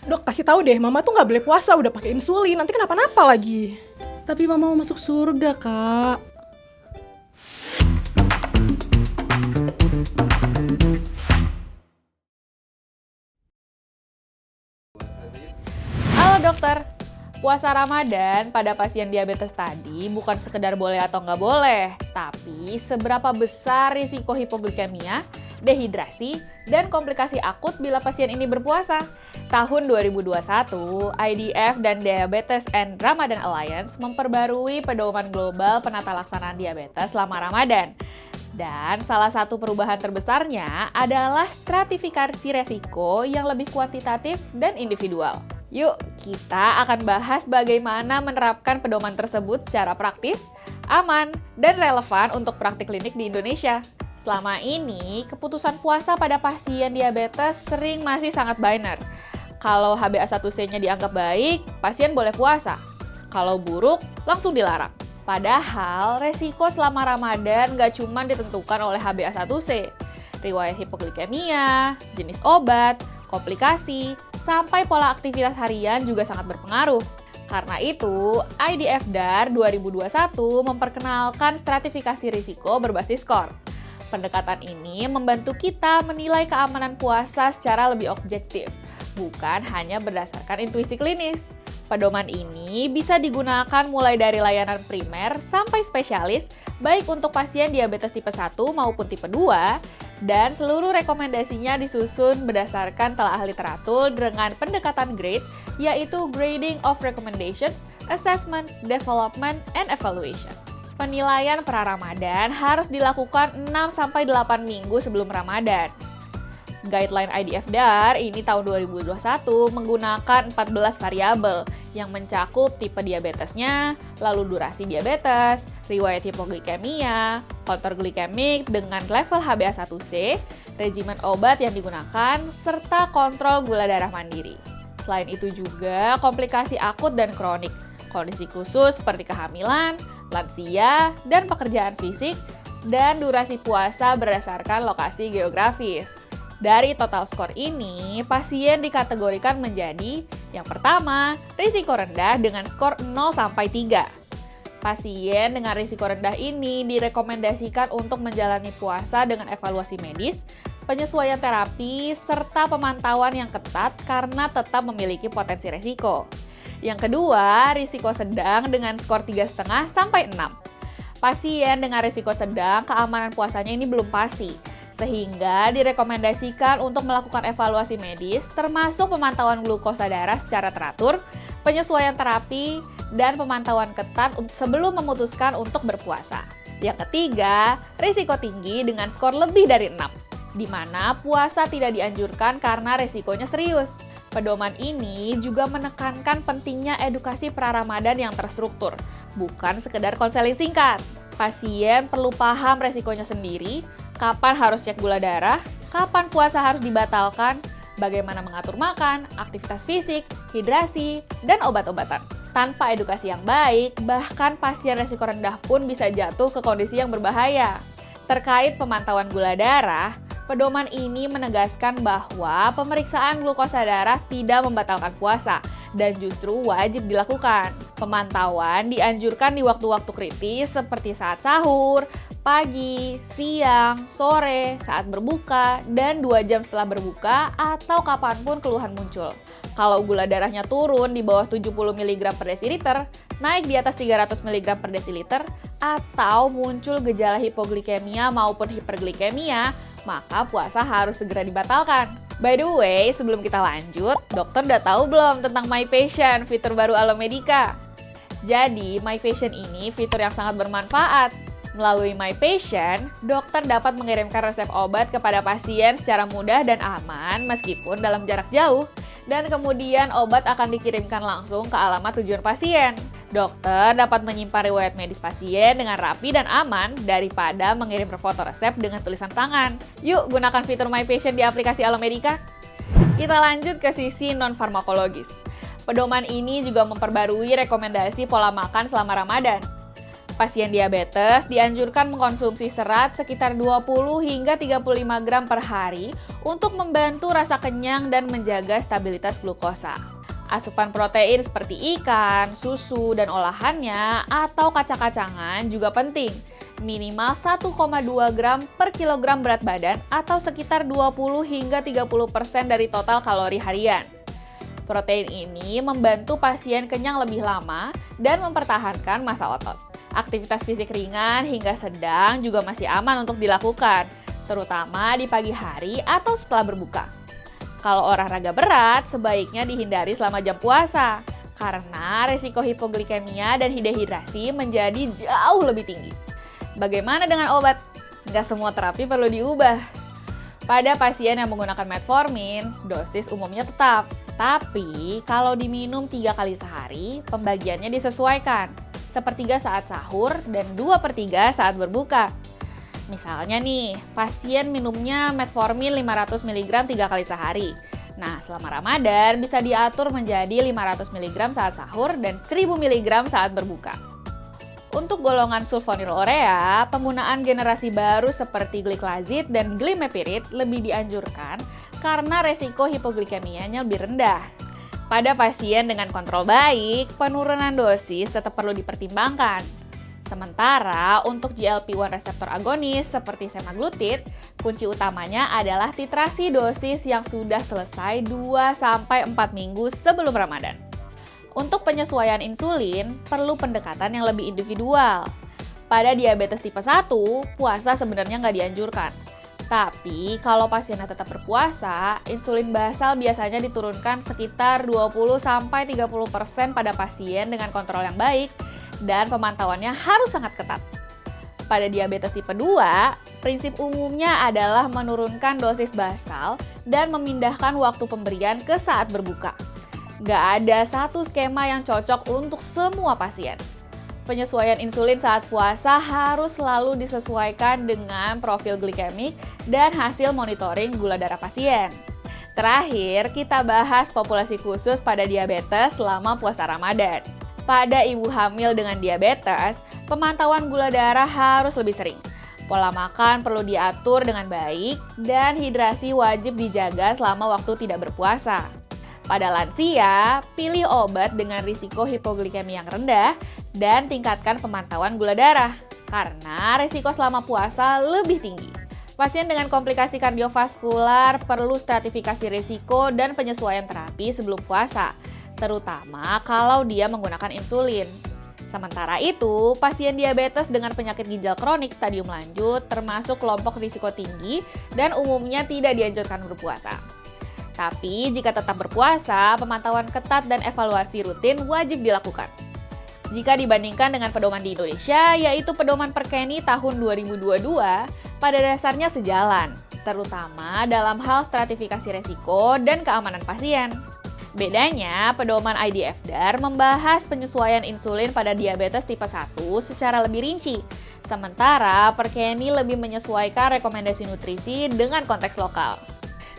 Dok, kasih tahu deh, Mama tuh nggak boleh puasa, udah pakai insulin, nanti kenapa-napa lagi. Tapi mama mau masuk surga, Kak. Halo dokter, puasa Ramadan pada pasien diabetes tadi bukan sekedar boleh atau nggak boleh, tapi seberapa besar risiko hipoglikemia, dehidrasi, dan komplikasi akut bila pasien ini berpuasa. Tahun 2021, IDF dan Diabetes and Ramadan Alliance memperbarui pedoman global penata laksanaan diabetes selama Ramadan. Dan salah satu perubahan terbesarnya adalah stratifikasi resiko yang lebih kuantitatif dan individual. Yuk, kita akan bahas bagaimana menerapkan pedoman tersebut secara praktis, aman, dan relevan untuk praktik klinik di Indonesia. Selama ini, keputusan puasa pada pasien diabetes sering masih sangat binary. Kalau HbA1c-nya dianggap baik, pasien boleh puasa. Kalau buruk, langsung dilarang. Padahal, resiko selama Ramadan gak cuma ditentukan oleh HbA1c. Riwayat hipoglikemia, jenis obat, komplikasi, sampai pola aktivitas harian juga sangat berpengaruh. Karena itu, IDF DAR 2021 memperkenalkan stratifikasi risiko berbasis skor. Pendekatan ini membantu kita menilai keamanan puasa secara lebih objektif, bukan hanya berdasarkan intuisi klinis. Pedoman ini bisa digunakan mulai dari layanan primer sampai spesialis, baik untuk pasien diabetes tipe 1 maupun tipe 2, dan seluruh rekomendasinya disusun berdasarkan telaah literatur dengan pendekatan grade, yaitu Grading of Recommendations, Assessment, Development, and Evaluation. Penilaian pra-Ramadan harus dilakukan 6-8 minggu sebelum Ramadan. Guideline IDF DAR ini tahun 2021 menggunakan 14 variabel yang mencakup tipe diabetesnya, lalu durasi diabetes, riwayat hipoglikemia, kontor glikemik dengan level HbA1c, regimen obat yang digunakan, serta kontrol gula darah mandiri. Selain itu juga komplikasi akut dan kronik, kondisi khusus seperti kehamilan, lansia, dan pekerjaan fisik, dan durasi puasa berdasarkan lokasi geografis. Dari total skor ini, pasien dikategorikan menjadi yang pertama, risiko rendah dengan skor 0-3. Pasien dengan risiko rendah ini direkomendasikan untuk menjalani puasa dengan evaluasi medis, penyesuaian terapi, serta pemantauan yang ketat karena tetap memiliki potensi risiko. Yang kedua, risiko sedang dengan skor 3,5-6. Pasien dengan risiko sedang, keamanan puasanya ini belum pasti, sehingga direkomendasikan untuk melakukan evaluasi medis termasuk pemantauan glukosa darah secara teratur, penyesuaian terapi, dan pemantauan ketat sebelum memutuskan untuk berpuasa. Yang ketiga, risiko tinggi dengan skor lebih dari 6, di mana puasa tidak dianjurkan karena risikonya serius. Pedoman ini juga menekankan pentingnya edukasi pra-Ramadan yang terstruktur, bukan sekedar konseling singkat. Pasien perlu paham resikonya sendiri, kapan harus cek gula darah, kapan puasa harus dibatalkan, bagaimana mengatur makan, aktivitas fisik, hidrasi, dan obat-obatan. Tanpa edukasi yang baik, bahkan pasien resiko rendah pun bisa jatuh ke kondisi yang berbahaya. Terkait pemantauan gula darah, pedoman ini menegaskan bahwa pemeriksaan glukosa darah tidak membatalkan puasa dan justru wajib dilakukan. Pemantauan dianjurkan di waktu-waktu kritis seperti saat sahur, pagi, siang, sore, saat berbuka, dan 2 jam setelah berbuka atau kapanpun keluhan muncul. Kalau gula darahnya turun di bawah 70 mg per desiliter, naik di atas 300 mg per desiliter, atau muncul gejala hipoglikemia maupun hiperglikemia, maka puasa harus segera dibatalkan. By the way, sebelum kita lanjut, dokter udah tahu belum tentang My Patient, fitur baru Alomedica? Jadi, My Patient ini fitur yang sangat bermanfaat. Melalui My Patient, dokter dapat mengirimkan resep obat kepada pasien secara mudah dan aman meskipun dalam jarak jauh. Dan kemudian obat akan dikirimkan langsung ke alamat tujuan pasien. Dokter dapat menyimpan riwayat medis pasien dengan rapi dan aman daripada mengirim foto resep dengan tulisan tangan. Yuk, gunakan fitur My Patient di aplikasi Alomedica. Kita lanjut ke sisi non-farmakologis. Pedoman ini juga memperbarui rekomendasi pola makan selama Ramadan. Pasien diabetes dianjurkan mengkonsumsi serat sekitar 20 hingga 35 gram per hari untuk membantu rasa kenyang dan menjaga stabilitas glukosa. Asupan protein seperti ikan, susu, dan olahannya atau kacang-kacangan juga penting. Minimal 1,2 gram per kilogram berat badan atau sekitar 20 hingga 30% dari total kalori harian. Protein ini membantu pasien kenyang lebih lama dan mempertahankan massa otot. Aktivitas fisik ringan hingga sedang juga masih aman untuk dilakukan, terutama di pagi hari atau setelah berbuka. Kalau olahraga berat, sebaiknya dihindari selama jam puasa, karena resiko hipoglikemia dan dehidrasi menjadi jauh lebih tinggi. Bagaimana dengan obat? Nggak semua terapi perlu diubah. Pada pasien yang menggunakan metformin, dosis umumnya tetap. Tapi, kalau diminum 3 kali sehari, pembagiannya disesuaikan. Sepertiga saat sahur dan 2/3 saat berbuka. Misalnya nih, pasien minumnya metformin 500 mg 3 kali sehari. Nah, selama Ramadan bisa diatur menjadi 500 mg saat sahur dan 1000 mg saat berbuka. Untuk golongan sulfonylurea, penggunaan generasi baru seperti gliclazid dan glimepirid lebih dianjurkan karena resiko hipoglikemianya lebih rendah. Pada pasien dengan kontrol baik, penurunan dosis tetap perlu dipertimbangkan. Sementara untuk GLP-1 reseptor agonis seperti semaglutid, kunci utamanya adalah titrasi dosis yang sudah selesai 2-4 minggu sebelum Ramadan. Untuk penyesuaian insulin, perlu pendekatan yang lebih individual. Pada diabetes tipe 1, puasa sebenarnya nggak dianjurkan. Tapi, kalau pasiennya tetap berpuasa, insulin basal biasanya diturunkan sekitar 20-30% pada pasien dengan kontrol yang baik dan pemantauannya harus sangat ketat. Pada diabetes tipe 2, prinsip umumnya adalah menurunkan dosis basal dan memindahkan waktu pemberian ke saat berbuka. Nggak ada satu skema yang cocok untuk semua pasien. Penyesuaian insulin saat puasa harus selalu disesuaikan dengan profil glikemik dan hasil monitoring gula darah pasien. Terakhir, kita bahas populasi khusus pada diabetes selama puasa Ramadan. Pada ibu hamil dengan diabetes, pemantauan gula darah harus lebih sering. Pola makan perlu diatur dengan baik dan hidrasi wajib dijaga selama waktu tidak berpuasa. Pada lansia, pilih obat dengan risiko hipoglikemia yang rendah dan tingkatkan pemantauan gula darah, karena risiko selama puasa lebih tinggi. Pasien dengan komplikasi kardiovaskular perlu stratifikasi risiko dan penyesuaian terapi sebelum puasa, terutama kalau dia menggunakan insulin. Sementara itu, pasien diabetes dengan penyakit ginjal kronik stadium lanjut termasuk kelompok risiko tinggi dan umumnya tidak dianjurkan berpuasa. Tapi, jika tetap berpuasa, pemantauan ketat dan evaluasi rutin wajib dilakukan. Jika dibandingkan dengan pedoman di Indonesia, yaitu pedoman Perkeni tahun 2022, pada dasarnya sejalan, terutama dalam hal stratifikasi resiko dan keamanan pasien. Bedanya, pedoman IDF-DAR membahas penyesuaian insulin pada diabetes tipe 1 secara lebih rinci, sementara Perkeni lebih menyesuaikan rekomendasi nutrisi dengan konteks lokal.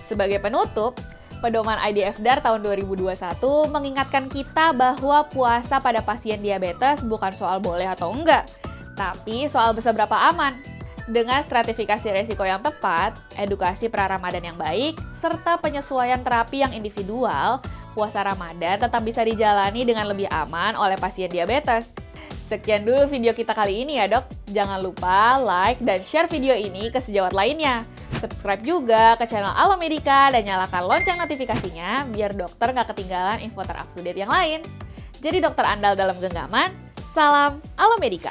Sebagai penutup, pedoman IDF-DAR tahun 2021 mengingatkan kita bahwa puasa pada pasien diabetes bukan soal boleh atau enggak, tapi soal seberapa aman. Dengan stratifikasi resiko yang tepat, edukasi pra-Ramadan yang baik, serta penyesuaian terapi yang individual, puasa Ramadan tetap bisa dijalani dengan lebih aman oleh pasien diabetes. Sekian dulu video kita kali ini ya dok. Jangan lupa like dan share video ini ke sejawat lainnya. Subscribe juga ke channel Alomedica dan nyalakan lonceng notifikasinya biar dokter nggak ketinggalan info terupdate yang lain. Jadi dokter andal dalam genggaman, salam Alomedica.